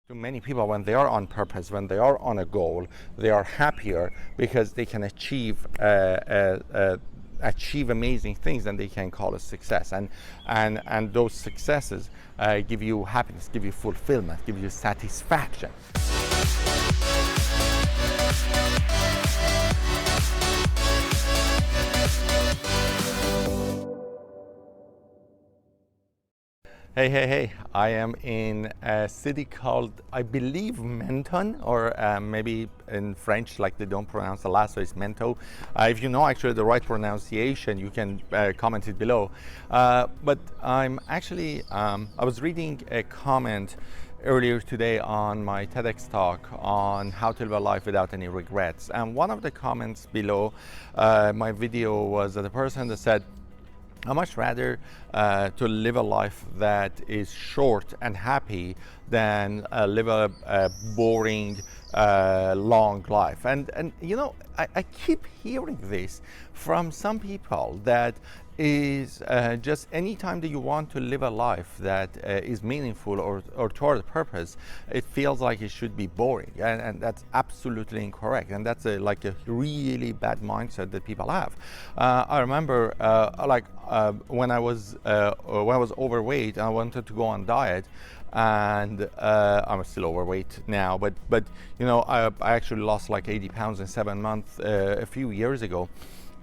To many people, when they are on purpose, when they are on a goal, they are happier because they can achieve amazing things, and they can call it success. And those successes give you happiness, give you fulfillment, give you satisfaction. Hey, I am in a city called, I believe, Menton, or maybe in French, like they don't pronounce the last, so it's Mento. If you know actually the right pronunciation, you can comment it below. But I'm actually, I was reading a comment earlier today on my TEDx talk on how to live a life without any regrets. And one of the comments below my video was that the person that said, I much rather to live a life that is short and happy than live a boring, long life. And you know, I keep hearing this from some people that is just any time that you want to live a life that is meaningful or toward a purpose, it feels like it should be boring, and that's absolutely incorrect, and that's like a really bad mindset that people have. I remember when I was overweight and I wanted to go on diet, and I'm still overweight now, but you know, I actually lost like 80 pounds in 7 months a few years ago.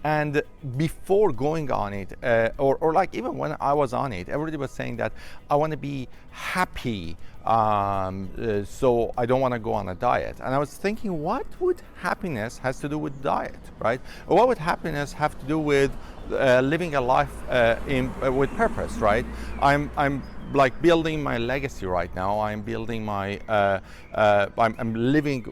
And before going on it, or like even when I was on it, everybody was saying that I want to be happy, so I don't want to go on a diet. And I was thinking, what would happiness has to do with diet, right? Or what would happiness have to do with living a life with purpose, right? I'm like building my legacy right now. I'm building my, I'm living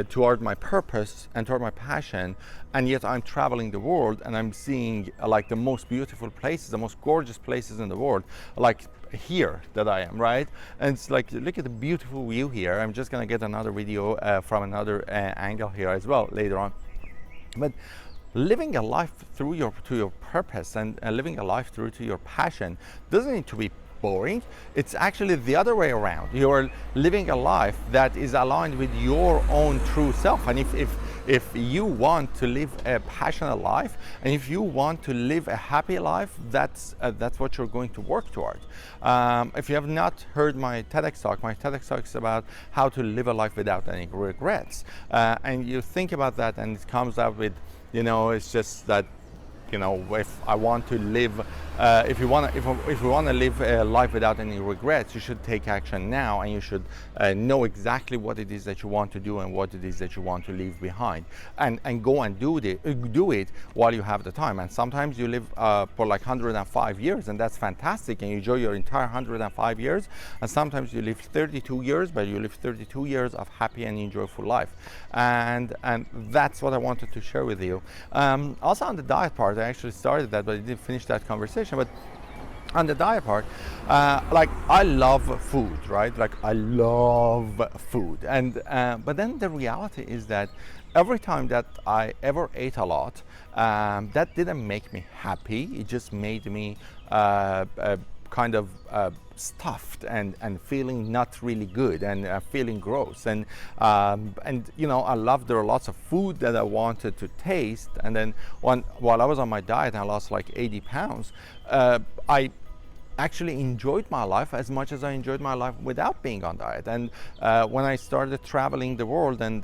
toward my purpose and toward my passion, and yet I'm traveling the world and I'm seeing like the most beautiful places, the most gorgeous places in the world, like here that I am, right? And it's like, look at the beautiful view here. I'm just gonna get another video from another angle here as well later on. But living a life through to your purpose and living a life through to your passion doesn't need to be boring. It's actually the other way around. You're living a life that is aligned with your own true self. And if you want to live a passionate life, and if you want to live a happy life, that's what you're going to work toward. If you have not heard my TEDx talk is about how to live a life without any regrets. And you think about that, and it comes up with, you know, it's just that, you know, if I want to live, if you want to live a life without any regrets, you should take action now, and you should know exactly what it is that you want to do and what it is that you want to leave behind, and go and do it while you have the time. And sometimes you live for like 105 years, and that's fantastic, and you enjoy your entire 105 years. And sometimes you live 32 years, but you live 32 years of happy and enjoyable life. And that's what I wanted to share with you. Also on the diet part, I actually started that, but I didn't finish that conversation. But on the diet part, like I love food, right? Like I love food, and but then the reality is that every time that I ever ate a lot, that didn't make me happy. It just made me kind of stuffed and feeling not really good, and feeling gross, and you know, there are lots of food that I wanted to taste, and then while I was on my diet and I lost like 80 pounds, I actually enjoyed my life as much as I enjoyed my life without being on diet. And when I started traveling the world and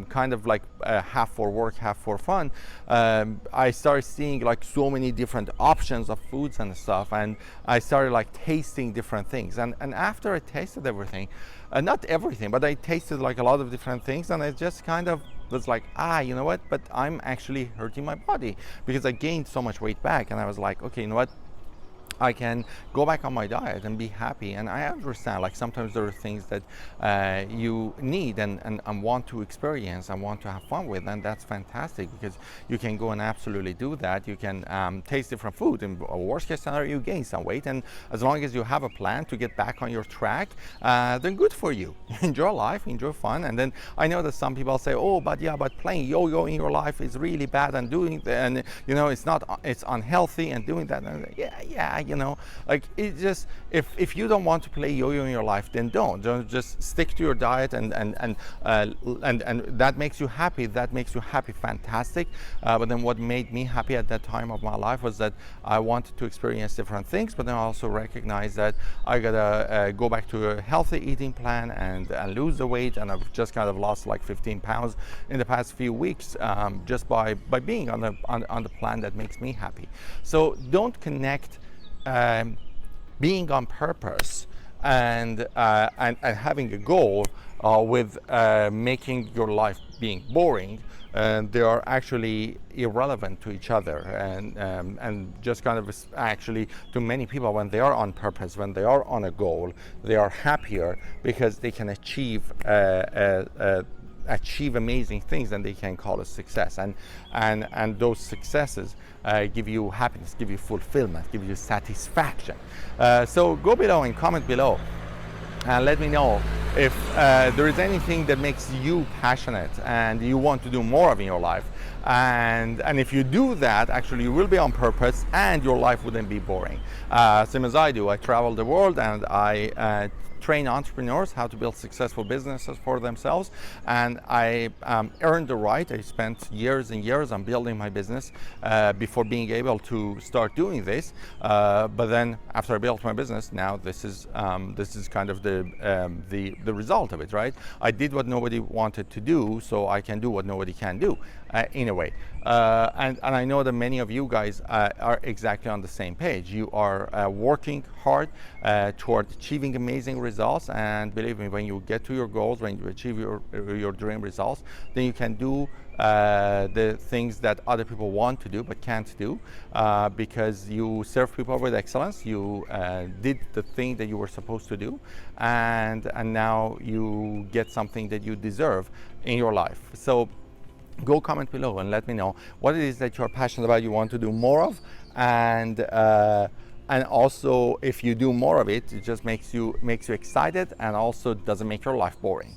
kind of like half for work, half for fun, I started seeing like so many different options of foods and stuff, and I started like tasting different things. And after I tasted everything, not everything, but I tasted like a lot of different things, and I just kind of was like, you know what, but I'm actually hurting my body because I gained so much weight back. And I was like, okay, you know what, I can go back on my diet and be happy. And I understand, like sometimes there are things that you need and want to experience and want to have fun with, and that's fantastic because you can go and absolutely do that. You can taste different food. In worst case scenario, you gain some weight, and as long as you have a plan to get back on your track, then good for you. Enjoy life, enjoy fun. And then I know that some people say, oh, but playing yo-yo in your life is really bad, and doing and you know, it's unhealthy and doing that. And yeah, I like it just, if you don't want to play yo-yo in your life, then don't just stick to your diet, and that makes you happy, fantastic. But then what made me happy at that time of my life was that I wanted to experience different things, but then I also recognized that I gotta go back to a healthy eating plan and lose the weight, and I've just kind of lost like 15 pounds in the past few weeks, just by being on the plan that makes me happy. So don't connect being on purpose and having a goal with making your life being boring. They are actually irrelevant to each other, and just kind of actually, to many people, when they are on purpose, when they are on a goal, they are happier because they can achieve amazing things, and they can call it success, and those successes give you happiness, give you fulfillment, give you satisfaction. So go below and comment below and let me know if there is anything that makes you passionate and you want to do more of in your life. And if you do that, actually you will be on purpose and your life wouldn't be boring. Same as I do. I travel the world and I train entrepreneurs how to build successful businesses for themselves, and I earned the right. I spent years and years on building my business before being able to start doing this. But then after I built my business, now this is kind of the result of it, right? I did what nobody wanted to do, so I can do what nobody can do, in a way. And I know that many of you guys are exactly on the same page. You are working hard toward achieving amazing results, and believe me, when you get to your goals, when you achieve your dream results, then you can do the things that other people want to do but can't do, because you serve people with excellence. You did the thing that you were supposed to do, and now you get something that you deserve in your life. So go comment below and let me know what it is that you're passionate about, you want to do more of, and also if you do more of it, it just makes you excited and also doesn't make your life boring.